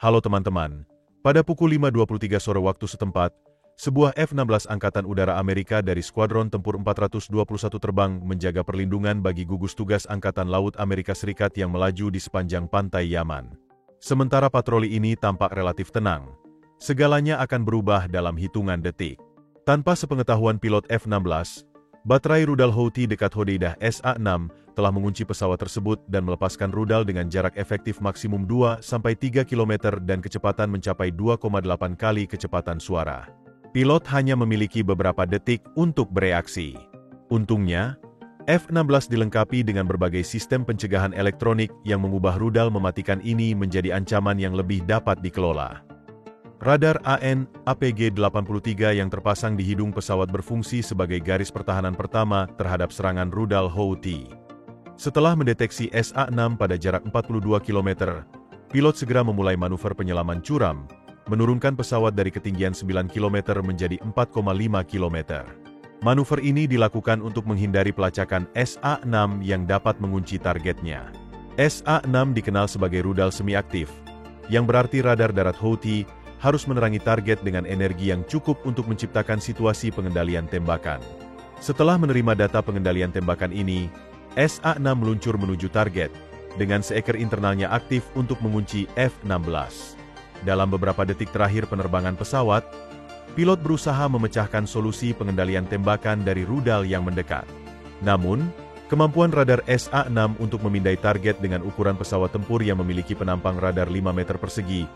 Halo teman-teman, pada pukul 5.23 sore waktu setempat, sebuah F-16 Angkatan Udara Amerika dari Skuadron Tempur 421 terbang menjaga perlindungan bagi gugus tugas Angkatan Laut Amerika Serikat yang melaju di sepanjang pantai Yaman. Sementara patroli ini tampak relatif tenang, segalanya akan berubah dalam hitungan detik. Tanpa sepengetahuan pilot F-16, baterai rudal Houthi dekat Hodeidah SA-6 telah mengunci pesawat tersebut dan melepaskan rudal dengan jarak efektif maksimum 2-3 km dan kecepatan mencapai 2,8 kali kecepatan suara. Pilot hanya memiliki beberapa detik untuk bereaksi. Untungnya, F-16 dilengkapi dengan berbagai sistem pencegahan elektronik yang mengubah rudal mematikan ini menjadi ancaman yang lebih dapat dikelola. Radar AN/APG-83 yang terpasang di hidung pesawat berfungsi sebagai garis pertahanan pertama terhadap serangan rudal Houthi. Setelah mendeteksi SA-6 pada jarak 42 km, pilot segera memulai manuver penyelaman curam, menurunkan pesawat dari ketinggian 9 km menjadi 4,5 km. Manuver ini dilakukan untuk menghindari pelacakan SA-6 yang dapat mengunci targetnya. SA-6 dikenal sebagai rudal semi-aktif, yang berarti radar darat Houthi harus menerangi target dengan energi yang cukup untuk menciptakan situasi pengendalian tembakan. Setelah menerima data pengendalian tembakan ini, SA-6 meluncur menuju target, dengan seekor internalnya aktif untuk mengunci F-16. Dalam beberapa detik terakhir penerbangan pesawat, pilot berusaha memecahkan solusi pengendalian tembakan dari rudal yang mendekat. Namun, kemampuan radar SA-6 untuk memindai target dengan ukuran pesawat tempur yang memiliki penampang radar 5 meter persegi,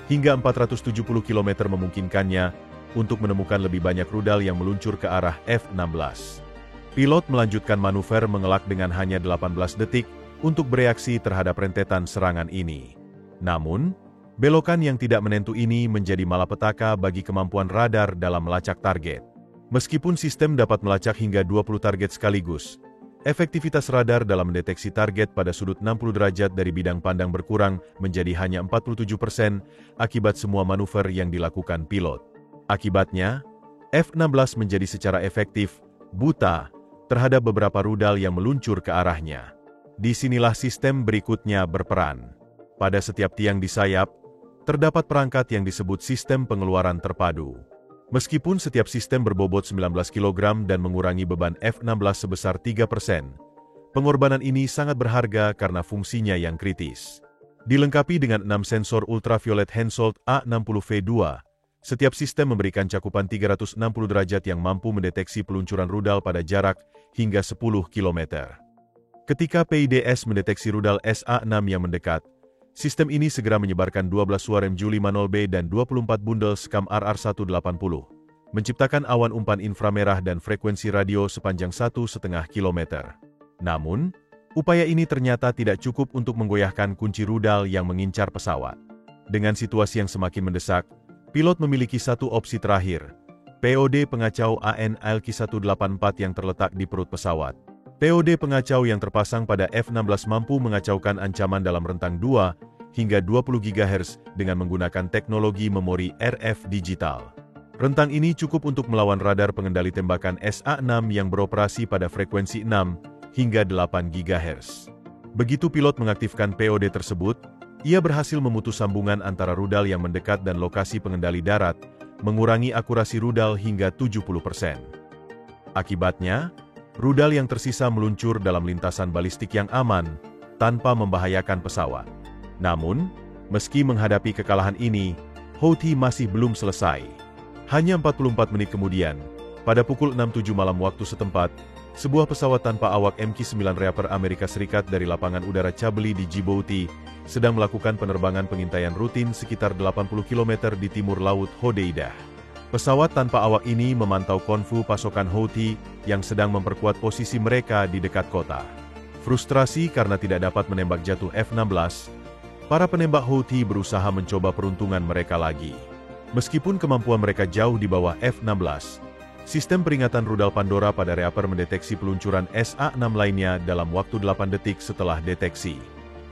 hingga 470 km memungkinkannya untuk menemukan lebih banyak rudal yang meluncur ke arah F-16. Pilot melanjutkan manuver mengelak dengan hanya 18 detik untuk bereaksi terhadap rentetan serangan ini. Namun, belokan yang tidak menentu ini menjadi malapetaka bagi kemampuan radar dalam melacak target. Meskipun sistem dapat melacak hingga 20 target sekaligus, efektivitas radar dalam mendeteksi target pada sudut 60 derajat dari bidang pandang berkurang menjadi hanya 47% akibat semua manuver yang dilakukan pilot. Akibatnya, F-16 menjadi secara efektif buta terhadap beberapa rudal yang meluncur ke arahnya. Disinilah sistem berikutnya berperan. Pada setiap tiang di sayap, terdapat perangkat yang disebut sistem pengeluaran terpadu. Meskipun setiap sistem berbobot 19 kg dan mengurangi beban F-16 sebesar 3%, pengorbanan ini sangat berharga karena fungsinya yang kritis. Dilengkapi dengan 6 sensor ultraviolet Hensoldt A60V2, setiap sistem memberikan cakupan 360 derajat yang mampu mendeteksi peluncuran rudal pada jarak hingga 10 km. Ketika PIDS mendeteksi rudal SA-6 yang mendekat, sistem ini segera menyebarkan 12 suarem Ju-50B dan 24 bundel skam RR-180, menciptakan awan umpan inframerah dan frekuensi radio sepanjang 1,5 km. Namun, upaya ini ternyata tidak cukup untuk menggoyahkan kunci rudal yang mengincar pesawat. Dengan situasi yang semakin mendesak, pilot memiliki satu opsi terakhir, POD pengacau AN/ALQ-184 yang terletak di perut pesawat. POD pengacau yang terpasang pada F-16 mampu mengacaukan ancaman dalam rentang 2 hingga 20 GHz dengan menggunakan teknologi memori RF digital. Rentang ini cukup untuk melawan radar pengendali tembakan SA-6 yang beroperasi pada frekuensi 6 hingga 8 GHz. Begitu pilot mengaktifkan POD tersebut, ia berhasil memutus sambungan antara rudal yang mendekat dan lokasi pengendali darat, mengurangi akurasi rudal hingga 70%. Akibatnya, rudal yang tersisa meluncur dalam lintasan balistik yang aman, tanpa membahayakan pesawat. Namun, meski menghadapi kekalahan ini, Houthi masih belum selesai. Hanya 44 menit kemudian, pada pukul 6.07 malam waktu setempat, sebuah pesawat tanpa awak MQ-9 Reaper Amerika Serikat dari lapangan udara Chablis di Djibouti sedang melakukan penerbangan pengintaian rutin sekitar 80 km di timur laut Hodeidah. Pesawat tanpa awak ini memantau konvoi pasukan Houthi yang sedang memperkuat posisi mereka di dekat kota. Frustrasi karena tidak dapat menembak jatuh F-16, para penembak Houthi berusaha mencoba peruntungan mereka lagi. Meskipun kemampuan mereka jauh di bawah F-16, sistem peringatan rudal Pandora pada Reaper mendeteksi peluncuran SA-6 lainnya dalam waktu 8 detik setelah deteksi.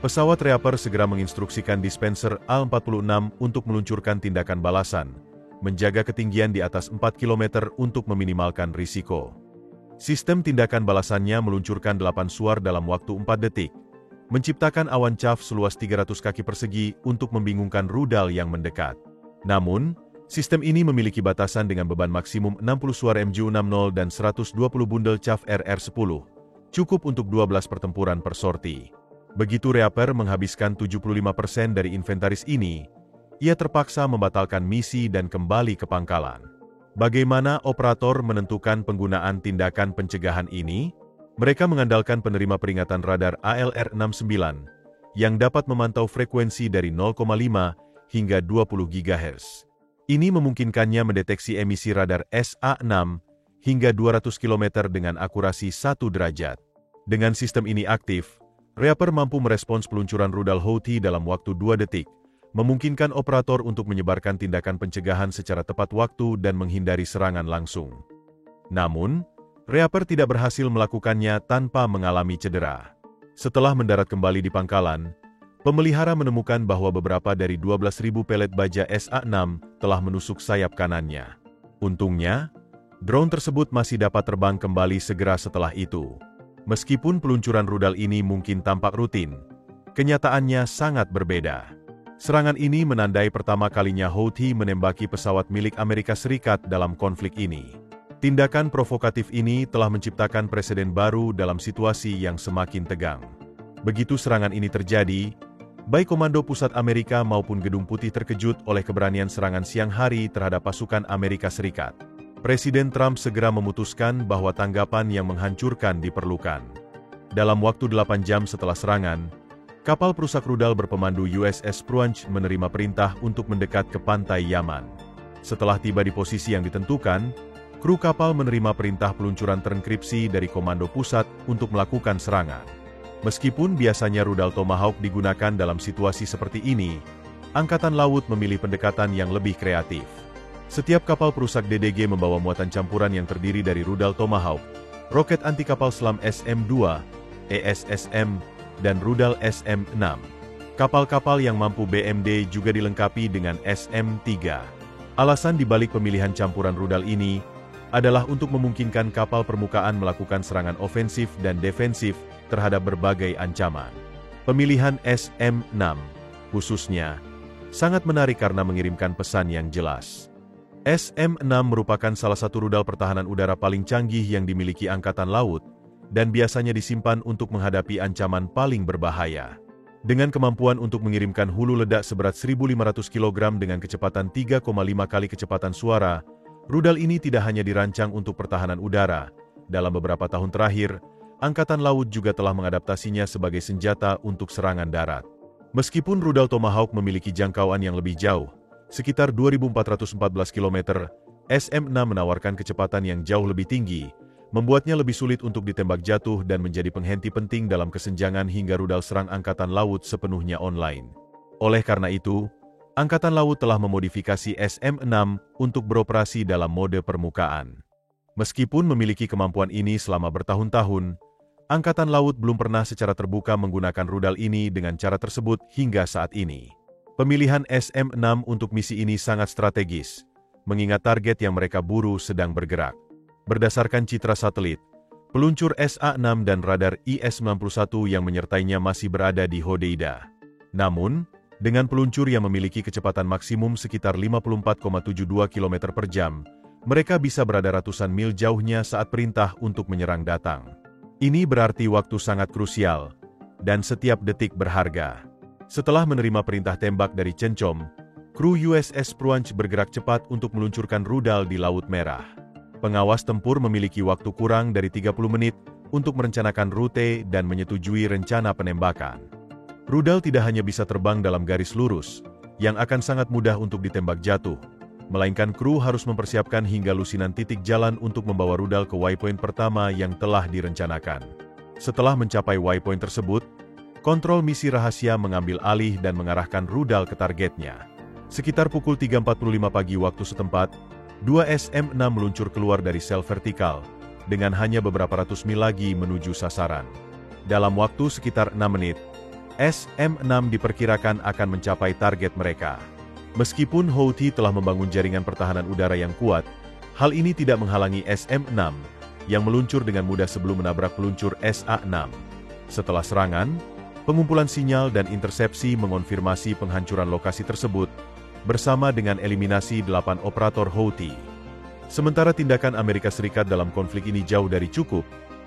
Pesawat Reaper segera menginstruksikan dispenser A-46 untuk meluncurkan tindakan balasan, menjaga ketinggian di atas 4 km untuk meminimalkan risiko. Sistem tindakan balasannya meluncurkan 8 suar dalam waktu 4 detik, menciptakan awan CAF seluas 300 kaki persegi untuk membingungkan rudal yang mendekat. Namun, sistem ini memiliki batasan dengan beban maksimum 60 suara MJ60 dan 120 bundel CAF RR10, cukup untuk 12 pertempuran per sorti. Begitu Reaper menghabiskan 75% dari inventaris ini, ia terpaksa membatalkan misi dan kembali ke pangkalan. Bagaimana operator menentukan penggunaan tindakan pencegahan ini? Mereka mengandalkan penerima peringatan radar ALR69 yang dapat memantau frekuensi dari 0,5 hingga 20 GHz. Ini memungkinkannya mendeteksi emisi radar SA6 hingga 200 km dengan akurasi 1 derajat. Dengan sistem ini aktif, Reaper mampu merespons peluncuran rudal Houthi dalam waktu 2 detik, memungkinkan operator untuk menyebarkan tindakan pencegahan secara tepat waktu dan menghindari serangan langsung. Namun, Reaper tidak berhasil melakukannya tanpa mengalami cedera. Setelah mendarat kembali di pangkalan, pemelihara menemukan bahwa beberapa dari 12.000 pelet baja SA6 telah menusuk sayap kanannya. Untungnya, drone tersebut masih dapat terbang kembali segera setelah itu. Meskipun peluncuran rudal ini mungkin tampak rutin, kenyataannya sangat berbeda. Serangan ini menandai pertama kalinya Houthi menembaki pesawat milik Amerika Serikat dalam konflik ini. Tindakan provokatif ini telah menciptakan preseden baru dalam situasi yang semakin tegang. Begitu serangan ini terjadi, baik Komando Pusat Amerika maupun Gedung Putih terkejut oleh keberanian serangan siang hari terhadap pasukan Amerika Serikat. Presiden Trump segera memutuskan bahwa tanggapan yang menghancurkan diperlukan. Dalam waktu 8 jam setelah serangan, kapal perusak rudal berpemandu USS Spruance menerima perintah untuk mendekat ke pantai Yaman. Setelah tiba di posisi yang ditentukan, kru kapal menerima perintah peluncuran terenkripsi dari Komando Pusat untuk melakukan serangan. Meskipun biasanya rudal Tomahawk digunakan dalam situasi seperti ini, Angkatan Laut memilih pendekatan yang lebih kreatif. Setiap kapal perusak DDG membawa muatan campuran yang terdiri dari rudal Tomahawk, roket anti kapal selam SM-2, ESSM, dan rudal SM-6. Kapal-kapal yang mampu BMD juga dilengkapi dengan SM-3. Alasan dibalik pemilihan campuran rudal ini adalah untuk memungkinkan kapal permukaan melakukan serangan ofensif dan defensif terhadap berbagai ancaman. Pemilihan SM-6, khususnya, sangat menarik karena mengirimkan pesan yang jelas. SM-6 merupakan salah satu rudal pertahanan udara paling canggih yang dimiliki Angkatan Laut, dan biasanya disimpan untuk menghadapi ancaman paling berbahaya. Dengan kemampuan untuk mengirimkan hulu ledak seberat 1.500 kg dengan kecepatan 3,5 kali kecepatan suara, rudal ini tidak hanya dirancang untuk pertahanan udara. Dalam beberapa tahun terakhir, Angkatan Laut juga telah mengadaptasinya sebagai senjata untuk serangan darat. Meskipun rudal Tomahawk memiliki jangkauan yang lebih jauh, sekitar 2.414 km, SM-6 menawarkan kecepatan yang jauh lebih tinggi, membuatnya lebih sulit untuk ditembak jatuh dan menjadi penghenti penting dalam kesenjangan hingga rudal serang Angkatan Laut sepenuhnya online. Oleh karena itu, Angkatan Laut telah memodifikasi SM-6 untuk beroperasi dalam mode permukaan. Meskipun memiliki kemampuan ini selama bertahun-tahun, Angkatan Laut belum pernah secara terbuka menggunakan rudal ini dengan cara tersebut hingga saat ini. Pemilihan SM-6 untuk misi ini sangat strategis, mengingat target yang mereka buru sedang bergerak. Berdasarkan citra satelit, peluncur SA-6 dan radar IS-91 yang menyertainya masih berada di Hodeida. Namun, dengan peluncur yang memiliki kecepatan maksimum sekitar 54,72 km per jam, mereka bisa berada ratusan mil jauhnya saat perintah untuk menyerang datang. Ini berarti waktu sangat krusial, dan setiap detik berharga. Setelah menerima perintah tembak dari Cencom, kru USS Spruance bergerak cepat untuk meluncurkan rudal di Laut Merah. Pengawas tempur memiliki waktu kurang dari 30 menit untuk merencanakan rute dan menyetujui rencana penembakan. Rudal tidak hanya bisa terbang dalam garis lurus, yang akan sangat mudah untuk ditembak jatuh, melainkan kru harus mempersiapkan hingga lusinan titik jalan untuk membawa rudal ke waypoint pertama yang telah direncanakan. Setelah mencapai waypoint tersebut, kontrol misi rahasia mengambil alih dan mengarahkan rudal ke targetnya. Sekitar pukul 3.45 pagi waktu setempat, 2 SM-6 meluncur keluar dari sel vertikal, dengan hanya beberapa ratus mil lagi menuju sasaran. Dalam waktu sekitar 6 menit, SM-6 diperkirakan akan mencapai target mereka. Meskipun Houthi telah membangun jaringan pertahanan udara yang kuat, hal ini tidak menghalangi SM-6 yang meluncur dengan mudah sebelum menabrak peluncur SA-6. Setelah serangan, Pengumpulan sinyal dan intersepsi mengonfirmasi penghancuran lokasi tersebut, bersama dengan eliminasi 8 operator Houthi. Sementara tindakan Amerika Serikat dalam konflik ini jauh dari cukup,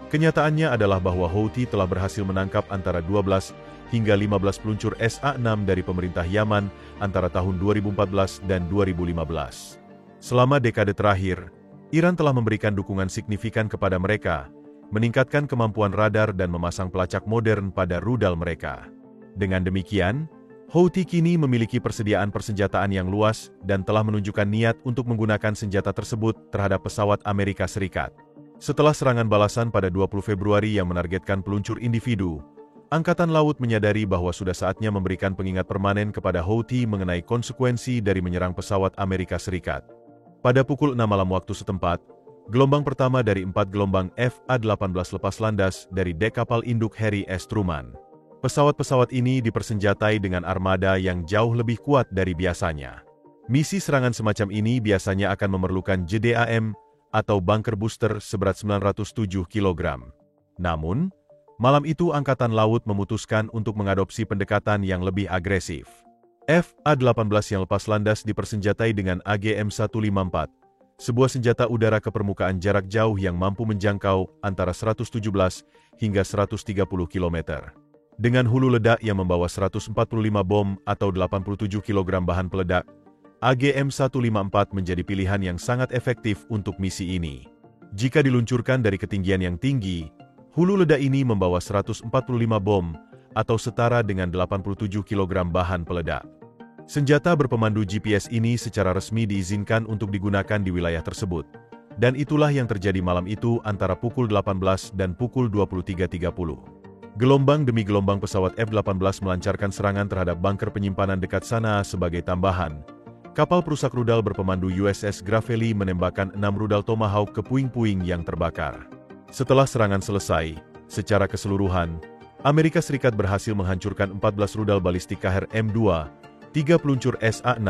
kenyataannya adalah bahwa Houthi telah berhasil menangkap antara 12 hingga 15 peluncur SA-6 dari pemerintah Yaman antara tahun 2014 dan 2015. Selama dekade terakhir, Iran telah memberikan dukungan signifikan kepada mereka, meningkatkan kemampuan radar dan memasang pelacak modern pada rudal mereka. Dengan demikian, Houthi kini memiliki persediaan persenjataan yang luas dan telah menunjukkan niat untuk menggunakan senjata tersebut terhadap pesawat Amerika Serikat. Setelah serangan balasan pada 20 Februari yang menargetkan peluncur individu, Angkatan Laut menyadari bahwa sudah saatnya memberikan pengingat permanen kepada Houthi mengenai konsekuensi dari menyerang pesawat Amerika Serikat. Pada pukul 6 malam waktu setempat, gelombang pertama dari 4 gelombang FA-18 lepas landas dari dek kapal induk Harry S. Truman. Pesawat-pesawat ini dipersenjatai dengan armada yang jauh lebih kuat dari biasanya. Misi serangan semacam ini biasanya akan memerlukan JDAM atau bunker booster seberat 907 kg. Namun, malam itu Angkatan Laut memutuskan untuk mengadopsi pendekatan yang lebih agresif. FA-18 yang lepas landas dipersenjatai dengan AGM-154, sebuah senjata udara ke permukaan jarak jauh yang mampu menjangkau antara 117 hingga 130 km. Dengan hulu ledak yang membawa 145 bom atau 87 kg bahan peledak, AGM-154 menjadi pilihan yang sangat efektif untuk misi ini. Jika diluncurkan dari ketinggian yang tinggi, hulu ledak ini membawa 145 bom atau setara dengan 87 kg bahan peledak. Senjata berpemandu GPS ini secara resmi diizinkan untuk digunakan di wilayah tersebut. Dan itulah yang terjadi malam itu antara pukul 18 dan pukul 23.30. Gelombang demi gelombang pesawat F-18 melancarkan serangan terhadap bunker penyimpanan dekat sana sebagai tambahan. Kapal perusak rudal berpemandu USS Gravely menembakkan 6 rudal Tomahawk ke puing-puing yang terbakar. Setelah serangan selesai, secara keseluruhan, Amerika Serikat berhasil menghancurkan 14 rudal balistik KRM-2, 3 peluncur SA-6,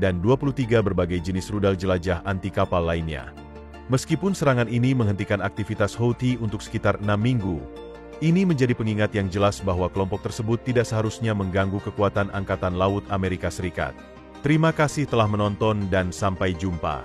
dan 23 berbagai jenis rudal jelajah anti kapal lainnya. Meskipun serangan ini menghentikan aktivitas Houthi untuk sekitar 6 minggu, ini menjadi pengingat yang jelas bahwa kelompok tersebut tidak seharusnya mengganggu kekuatan Angkatan Laut Amerika Serikat. Terima kasih telah menonton dan sampai jumpa.